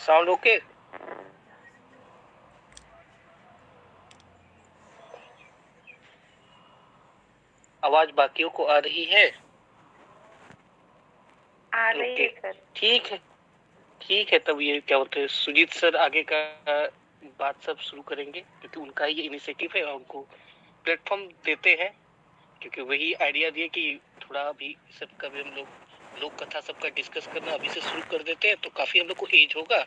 Sound okay? आवाज बाकियों को आ रही है? आ रही है सर। ठीक है, ठीक है। तब ये क्या बोलते हैं, सुजीत सर आगे का बात सब शुरू करेंगे, क्योंकि उनका ये इनिशिएटिव है और उनको प्लेटफॉर्म देते हैं, क्योंकि वही आइडिया दिए कि थोड़ा अभी सबका भी हम लोग कथा सबका डिस्कस करना अभी से शुरू कर देते हैं, तो काफी हम लोग को एज होगा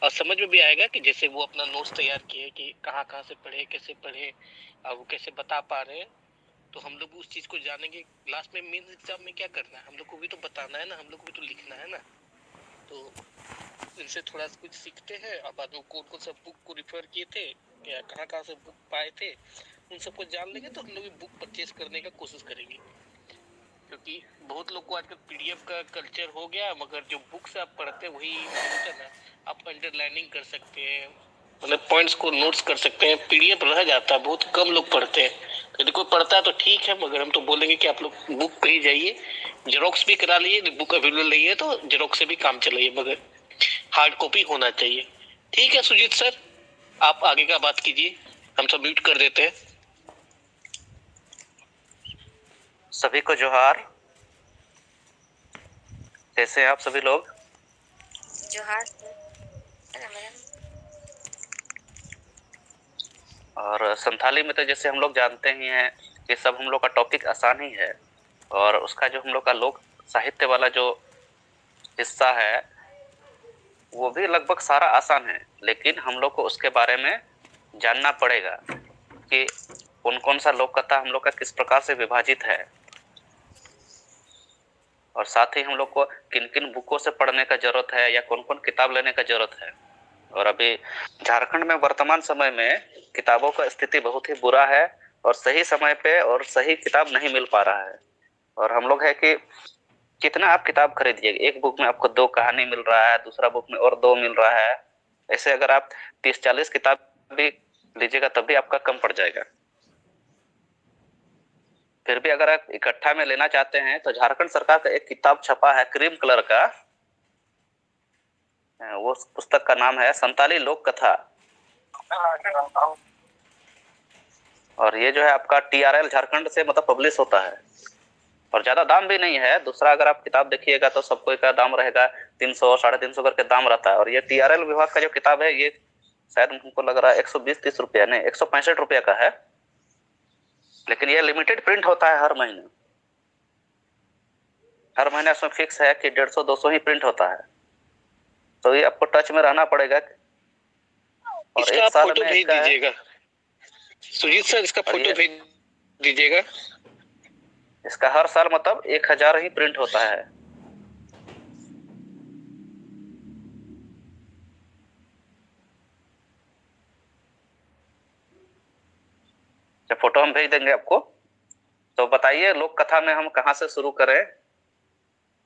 और समझ में भी आएगा कि जैसे वो अपना नोट्स तैयार किए कि कहाँ से पढ़े, कैसे पढ़े और वो कैसे बता पा रहे हैं, तो हम लोग उस चीज को जानेंगे। लास्ट में मेंस एग्जाम में क्या करना है, हम लोग को भी तो बताना है ना, हम लोग को भी तो लिखना है ना, तो इनसे थोड़ा कुछ सीखते हैं। और बाद में कौन सा बुक को रिफर किए थे, क्या कहाँ से बुक पाए थे, उन सबको जान लेंगे तो हम लोग बुक परचेज करने का कोशिश करेंगे। क्योंकि बहुत लोग को आजकल पीडीएफ का कल्चर हो गया, मगर जो बुक से आप पढ़ते हैं वही होता है ना, आप अंडरलाइनिंग कर सकते हैं, मतलब पॉइंट्स को नोट्स कर सकते हैं। पीडीएफ रह जाता है, बहुत कम लोग पढ़ते हैं। यदि कोई पढ़ता है तो ठीक है, मगर हम तो बोलेंगे कि आप लोग बुक पे ही जाइए, जेरोक्स भी करा लीजिए, बुक अवेलेबल नहीं है तो जेरोक्स से भी काम चलाइए, मगर हार्ड कॉपी होना चाहिए। ठीक है सुजीत सर, आप आगे का बात कीजिए, हम सब म्यूट कर देते हैं। सभी को जोहार। कैसे हैं आप सभी लोग? जोहार सर। और संथाली में तो जैसे हम लोग जानते ही हैं कि सब हम लोग का टॉपिक आसान ही है, और उसका जो हम लोग का लोक साहित्य वाला जो हिस्सा है वो भी लगभग सारा आसान है, लेकिन हम लोग को उसके बारे में जानना पड़ेगा कि कौन कौन सा लोक कथा हम लोग का किस प्रकार से विभाजित है, और साथ ही हम लोग को किन किन बुकों से पढ़ने का जरूरत है या कौन कौन किताब लेने का जरूरत है। और अभी झारखंड में वर्तमान समय में किताबों का स्थिति बहुत ही बुरा है, और सही समय पे और सही किताब नहीं मिल पा रहा है। और हम लोग है कि कितना आप किताब खरीदिए, एक बुक में आपको 2 कहानी मिल रहा है, दूसरा बुक में और 2 मिल रहा है। ऐसे अगर आप 30-40 किताब भी लीजिएगा तब भी आपका कम पड़ जाएगा। फिर भी अगर आप इकट्ठा में लेना चाहते हैं तो झारखंड सरकार का एक किताब छपा है क्रीम कलर का, वो पुस्तक का नाम है संताली लोक कथा, और ये जो है आपका TRL झारखंड से मतलब पब्लिश होता है, और ज्यादा दाम भी नहीं है। दूसरा अगर आप किताब देखिएगा तो सबको का दाम रहेगा 300-350 करके दाम रहता है, और ये TRL विभाग का जो किताब है ये शायद हमको लग रहा है 120-130 रुपया नहीं 165 रुपया का है, लेकिन ये लिमिटेड प्रिंट होता है हर महीने। हर महीने इसमें फिक्स है कि 150-200 ही प्रिंट होता है, तो ये आपको टच में रहना पड़ेगा। और इसका एक आप साल फोटो में भेज दीजिएगा सुजीत सर, इसका फोटो भेज दीजिएगा। इसका हर साल मतलब 1000 ही प्रिंट होता है। जब फोटो हम भेज देंगे आपको, तो बताइए लोक कथा में हम कहाँ से शुरू करें।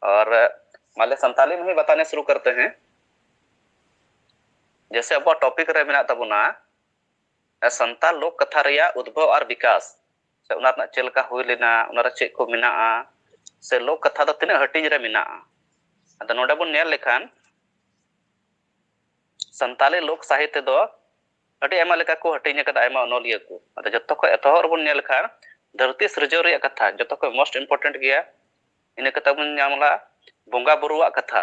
और मान लिया संताली में ही बताने शुरू करते हैं। जैसे अब टॉपिक रे मेना तबुना संताल लोक कथा रिया उद्भव और विकास से उना चेल का हुई लेना उना रे चेक को मेना से लोक कथा दो तिना हटिंग रे मेना अद नोडे बन नेल लेखान संताली लोक साहित्य दो अडी एमा लेका को हटिंग कदा एमा अनोलिया को अद जत्तो को एतोहर बन नेल खान धरती सृजव रिया कथा जत्तो को मोस्ट इंपोर्टेंट गया इन कथा बन नामला बोंगा बुरुआ कथा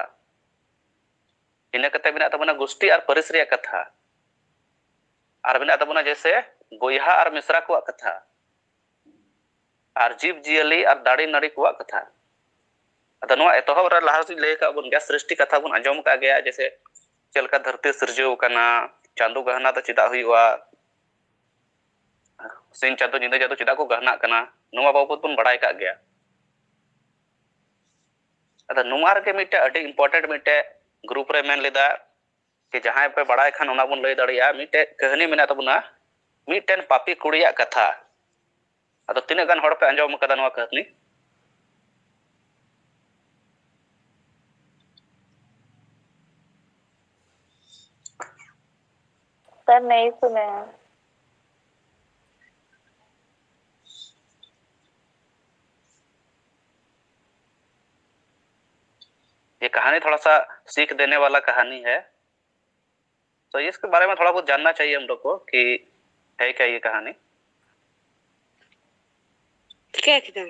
इन कथा बिना तबना गोष्ठी और परिस रिया कथा और बिना तबना जैसे बोयहा और मिश्रा को कथा और जीव जियली और दाड़ी नाड़ी को कथा अद नो एतोहर रे लाहा लay का बन गया सृष्टि कथा बन अंजम का गया जैसे चलका धरती सृजव कना चांदू गहना तो चिदा हुआ सिंह चांदू निंदा जादू चिदा को गहना कना नुमा बाबत बन बड़ाई का गया अद नुमा रे मिटे अडी इंपोर्टेंट मिटे ग्रुप रे मेन लेदा कि जहां पे बड़ाई खान उना बन लay दड़िया मिटे कहानी मेना तबना मिटेन पापी कुड़िया कथा अद तिने गान हड़ पे अंजम कदा नवा कहानी सर नहीं सुने हैं। ये कहानी थोड़ा सा सीख देने वाला कहानी है। तो इसके बारे में थोड़ा बहुत जानना चाहिए हम लोग को कि है क्या ये कहानी। क्या किताब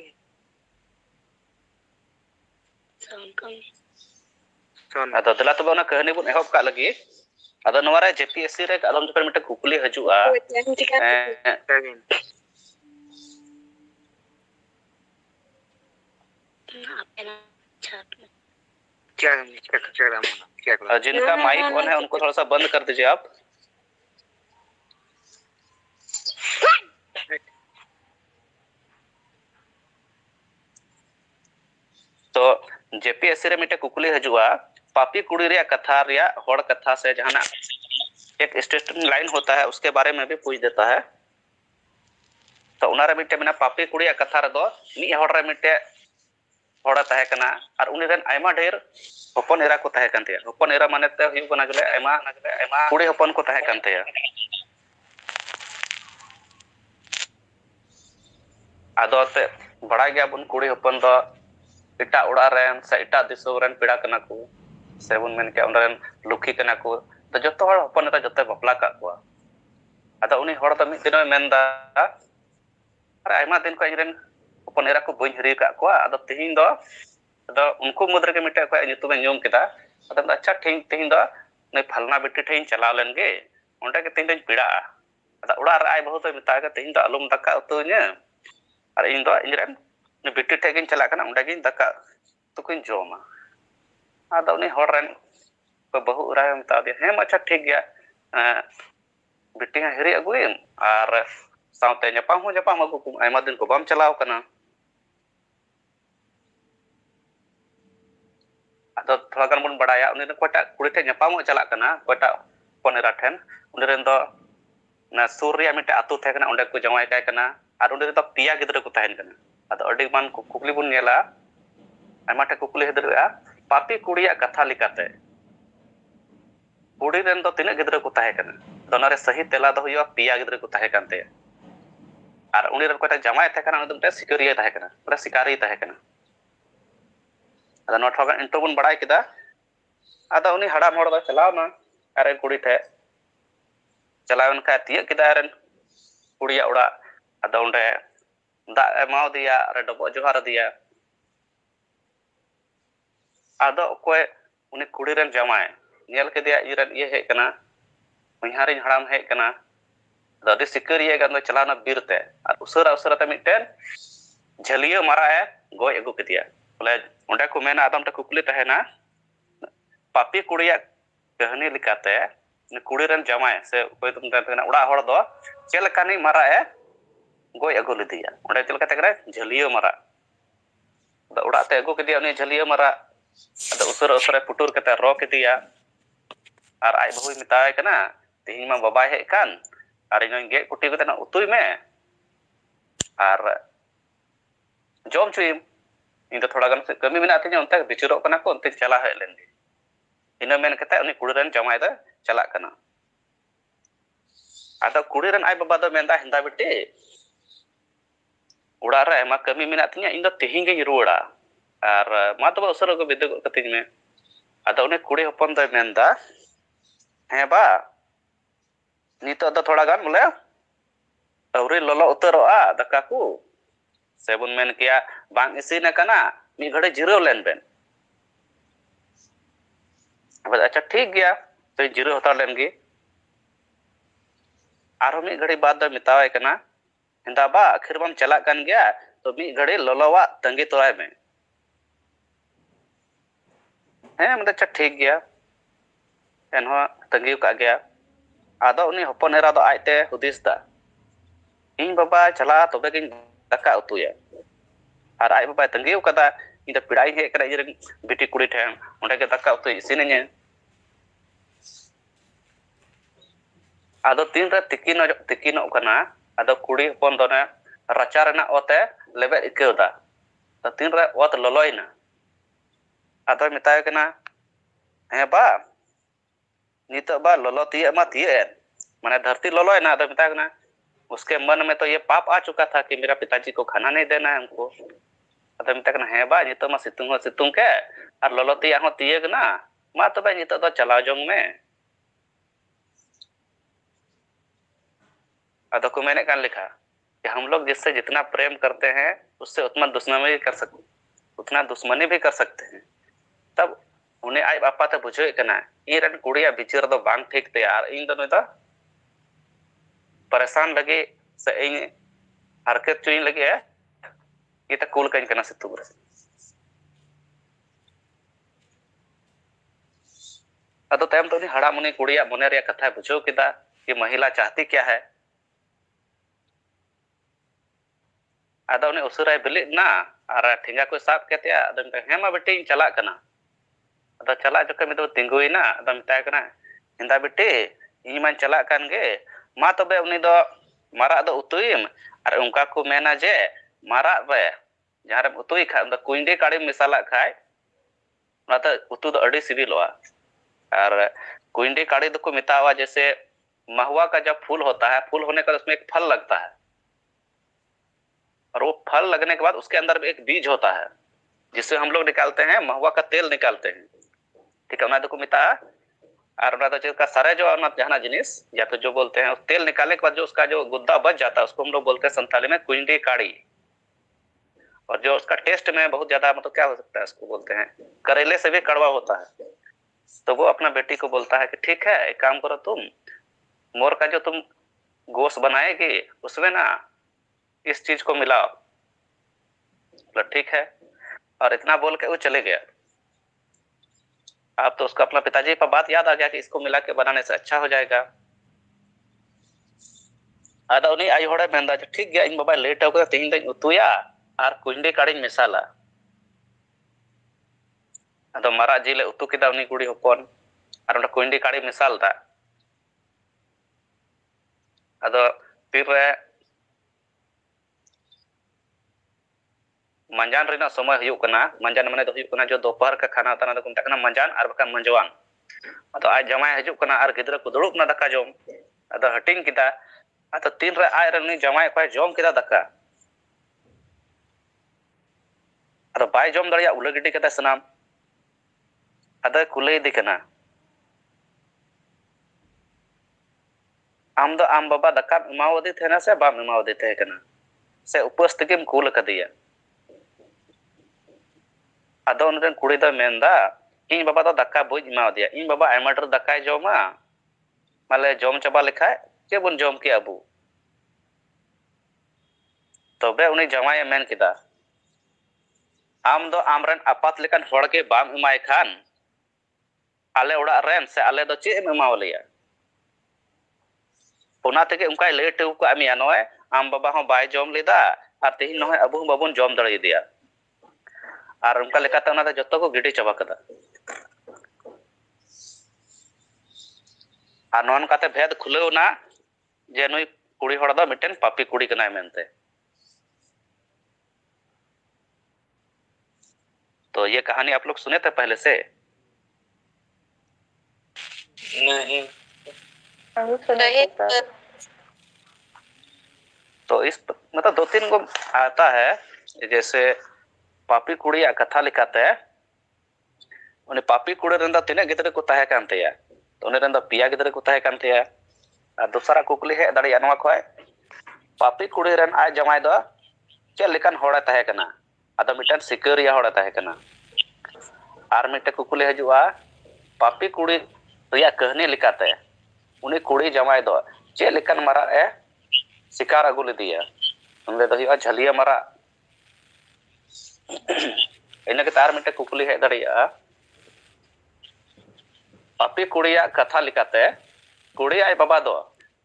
अदो दला तो बना कहानी बन एहब का लगी अदो नवारे जेपीएससी रे आदम जपर मिटे कुकुली हजुआ जिनका माइक ऑन है उनको थोड़ा सा बंद कर दीजिए आप। तो जेपीएससी रे मिटे कुकुली हजुआ पापी कुड़ी रे कथा रे होड़ कथा से जहाना एक स्टेशन लाइन होता है उसके बारे में भी पूछ देता है। तो उनारे मिटे बिना पापी कुड़ी कथा रे दो मी होड़ रे मिटे होड़ा तहे कना और उनी रेन आयमा ढेर हपन एरा को तहे कंते हपन एरा माने ते हुयु कना जले आयमा कुड़ी हपन को तहे कंते आदो ते बड़ा गया बुन कुड़ी हपन दो इटा उड़ा रेन से इटा दिसो रेन पिड़ा कना को से बुन मेन के उनरेन लुखी कना को तो जतो हड़ हपन एरा जतो बपला का को आदो उनी हड़ तो मिद दिन मेनदा अरे आयमा दिन को इरेन हपन एरा को बइन हरी का को आदो तिहिन दो अदो उनको मुद्रे के मिटे को नितुम नियम केदा अदो अच्छा ठीक तिहिन दो नै फलना बेटी ठेन चलाव लेनगे ओंडे के तिहिन पिड़ा अदो उड़ा रे आय बहुत मिता के तिहिन दो अलुम दका उतुnya और इन दो इनरेन ने बेटी ठेगिन चला कना ओंडे गिन दका तुकिन जोमा आदो उनी हड़ रेन को बहु उरा मिता दे हे अच्छा ठीक गया बेटी हेरी अगुइम और साउते जपाम हो जपाम अगु आयमा दिन को बम चलाव कना अदो थोड़ा गन बन बड़ाया उनी कोटा कुड़ी ठे जपाम चला कना कोटा पनेरा ठेन उनी रेन दो ना सूर्य मिटे आतु थे कना ओंडे को जमाय काय कना और उनी तो पिया गिद्र को तहन कना अदो अडी मान कुकली बुन नेला आयमा ठे कुकली हेदरआ पापी कुड़िया कथा लिकाते कुड़ी रेन दो तिने गिद्र को तहे कना दोनारे सही तेला दो हुयो पिया गिद्र को तहे कानते और उनी रेन कोटा जमाय थे कना उनी सिकरिया तहे कना पूरा शिकारी तहे कना अदा नोट होगा इंटो बन बड़ाई किदा अदा उनी हड़ा मोड़ दा चलाव ना अरे कुड़ी थे चलावन का तिय किदा रन कुड़िया उड़ा अदा उंडे दा एमाव दिया अरे डबो जोहार दिया अदा कोय उनी कुड़ी रन जमाय नेल के दिया इरन ये है कना महिहारी हड़ाम है कना अदा सिकरिया गन चलाना बीरते और उसरा उसरा ते मिटेन झलिया मारा है गोय अगु के दिया बोले ओंडे को मेना आदम टे कुकली तहेना पापी कुड़िया कहानी लिकाते कुड़ी रन जमाय से कोई तुम तहेना उड़ा हड़ दो चेल कानी मारा है गोय अगु लिदिया ओंडे चेल काते करे झलिया मारा द उड़ा ते अगु के दिया उनी झलिया मारा अद उसर उसरे पुटुर कते रो के दिया और आय बहु मिताय कना तिहिन मा बाबाय हे कान और इन गे कुटी कते ना उतुय में और जॉम चुइम इन तो थोड़ा गन कमी मेना तिnya उनते बिचुरो कना को उनते चला हे लेन इन मेन कते उनी कुड़ी रन जमाय दा चला कना आदा कुड़ी रन आय बाबा दो मेंदा हिंदा बेटे उड़ा रे मा कमी मेना तिnya इन दो तिहिन गे रुड़ा और मा तो उसर को बिद कतिन में आदा उनी कुड़ी हपन दो मेंदा हे बा नितो दो थोड़ा गन बोले अवरी ललो उतरोआ दका को सेबुन मेन किया बांग इसीन कना मी घड़े जिरो लेन बेन अब अच्छा ठीक गया तो जिरो होता लेन गे आरो मी घड़ी बाद दो मितावे कना हिंदा बा आखिर बम चला कन गया तो मी घड़ी ललोवा तंगी तोराय में है मतलब अच्छा ठीक गया एनहो तंगी का गया आदो उनी हपन एरा दो आयते हुदिस दा इन बाबा चला तबे गिन दका उतुया और आय बाबा तंगी कदा इन पिड़ाई हे करा इरे बेटी कुड़ी ठे ओंडे के दका उतु इसिनने आदो तीन रे तिकिनो कना आदो कुड़ी हपन दोने रचा रेना ओते लेबे इकेदा तो तीन रे ओत ललोइना आदो मिताय कना हे बा नितो बा ललो तिये मा तिये माने धरती ललोइना आदो मिताय कना उसके मन में तो ये पाप आ चुका था कि मेरा पिताजी को खाना नहीं देना है हमको अतः मिता कना है बा नितो मा सितुंग के और ललो तिया हो तिये ना मा तो बा नितो तो चला जोंग में अदो को मैंने कान लिखा कि हम लोग जिससे जितना प्रेम करते हैं उससे उतना दुश्मनी भी कर सकते हैं। तब उन्हें आई बापा ते बुझे कना इन कुड़िया बिचार दो बांग ठीक ते यार इन दोनों दा परेशान लगे से इन हरकत चुइन लगे है ये तक कूल कहीं कना सितु बरस अदो तयम तो हड़ा मुनि कुड़िया मोने रे कथा बुझो किदा कि महिला चाहती क्या है। अदो ने उसुराय बिली ना और ठेंगा को साफ कहते अदो हेमा बेटी चला कना अदो चला जो में तो तिंगुइना अदो मिताय कना हिंदा बेटी इन मान चला कान गे मा तबे उनी दो मारा दो उतुइम और उनका को मेना जे मारा रे जहां रे उतुई खा उन कुंडी काड़ी मिसाला खाय ना तो उतु दो अड़ी सिबिलोआ। और कुंडी काड़ी दो को मितावा जैसे महुआ का जब फूल होता है, फूल होने का उसमें एक फल लगता है और वो फल लगने के बाद उसके अंदर एक बीज होता है जिससे हम लोग निकालते हैं महुआ का तेल निकालते हैं। ठीक है, तो को मिता और का सारे जो जहां जिनिस या फिर जो बोलते हैं तेल निकालने के बाद जो उसका जो गुद्दा बच जाता है उसको हम लोग बोलते हैं संताली में कुंडी काड़ी। और जो उसका टेस्ट में बहुत ज्यादा मतलब क्या हो सकता है उसको बोलते हैं करेले से भी कड़वा होता है। तो वो अपना बेटी को बोलता है कि ठीक है एक काम करो तुम मोर का जो तुम गोश्त बनाएगी उसमें ना इस चीज को मिलाओ। मतलब ठीक है, और इतना बोल के वो चले गया। आप तो उसको अपना पिताजी पर बात याद आ गया कि इसको मिला के बनाने से अच्छा हो जाएगा। अदा उन्हीं आई होड़े मेंदा ठीक गया इन बाबा लेट हो गया तीन दिन उतुया और कुंडी काड़ी मिसाला अदो मारा जिले उतु किदा उनी कुड़ी होपन और कुंडी काड़ी मिसाल दा अदो फिर मंजान रेना समय हुयुक कना मंजान माने दो हुयुक कना जो दोपहर का खाना होता ना को मता कना मंजान और बका मंजवान अदो आज जमाय हजुक कना और गिदरा को दुड़ुब ना दका जोम अदो हटिंग किदा अदो तीन रे आय रे जमाय को जोम किदा दका अदो बाय जोम दरिया उले गिडी कता सनाम अदो कुले दी कना आम दो आम बाबा दका एमावदी थे ना से बाम एमावदी थे कना से उपस्थ के कूल कदिया अदो उनरे कुड़ी दो मेंदा इन बाबा दो दका बुझ एमा दिया इन बाबा आयमाटर दकाय जोमा माले जोम चबा लेखा के बन जोम के अबू तबे उनी जमाय मेन किदा आम दो आमरन आपात लेकन होड़ के बाम एमाय खान आले उड़ा रेन से आले दो चे एमावलिया ओना तेगे उनका लेट को आमिया नय आम बाबा हो बाय जोम लेदा और तेही नय अबू बाबन जोम दड़े दिया और उनका लेकाते ओना जत्तो को गिडी चबा कदा और नॉन काते भेद खुलेव ना जे नुई कुड़ी होड़ दो मिटन पापी कुड़ी कनाय मेनते। तो ये कहानी आप लोग सुने थे पहले से? नहीं तो इस मतलब दो तीन गो आता है जैसे पापी कुड़ी कथा लिखाते उन्हें पापी कुड़ी रंदा तीन गिद्रे को ताहे कानते या तो उन्हें रंदा पिया गिद्रे को ताहे कानते या और दूसरा कुकली है दाड़ी अनवा खोय पापी कुड़ी रन आय जमाय दो चे लेकन होड़ा ताहे कना अदा मिटन सिकरिया होड़ा ताहे कना और मिटे कुकली हजुआ पापी कुड़ी रिया कहानी लिखाते उन्हें कुड़ी जमाय दो चे लेकन मारा ए शिकार अगु लेदिया उनले दो झलिया मारा इन के तार मिटे कुकली है दाड़िया पापी कुड़िया कथा लिखाते कुड़ी आय बाबा दो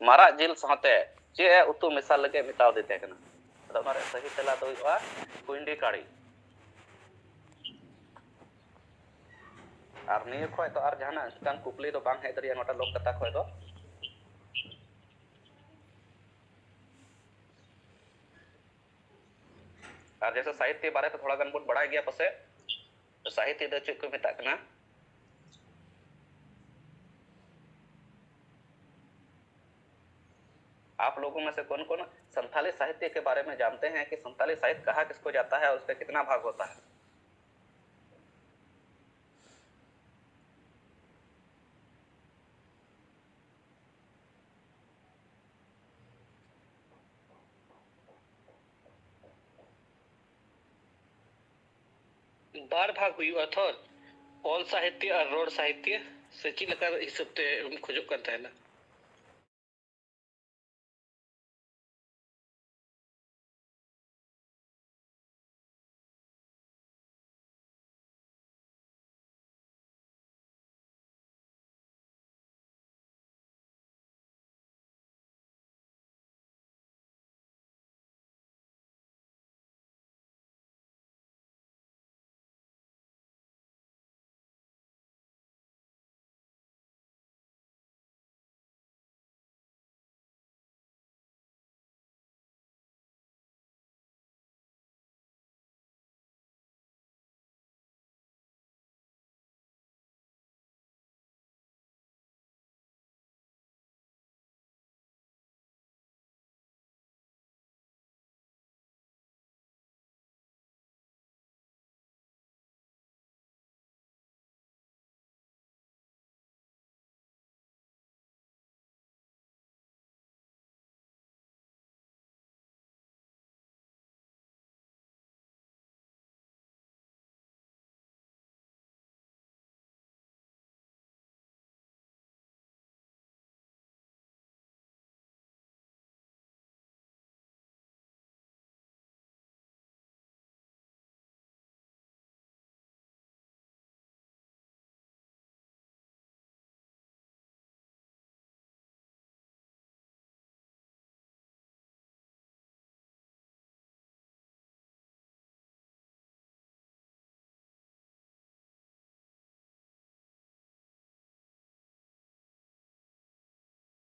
मारा जिल साथे चे उतु मिसाल लगे मिताव देते कना अदो मारे सही तेला दो कुंडी काड़ी और निये खोय तो और जहाना कान कुकली दो बांग है दरिया नोटा लोक कथा खोय दो और जैसे साहित्य बारे में थोड़ा गन बहुत बड़ा गया पसे तो साहित्य दो चुक को मिता कना आप लोगों में से कौन कौन संथाली साहित्य के बारे में जानते हैं कि संथाली साहित्य कहाँ किसको जाता है और उसका कितना भाग होता है? बार भाग हुआ था ऑल साहित्य और रोड साहित्य से चीज लगा हिसाब ते खोजो करता है ना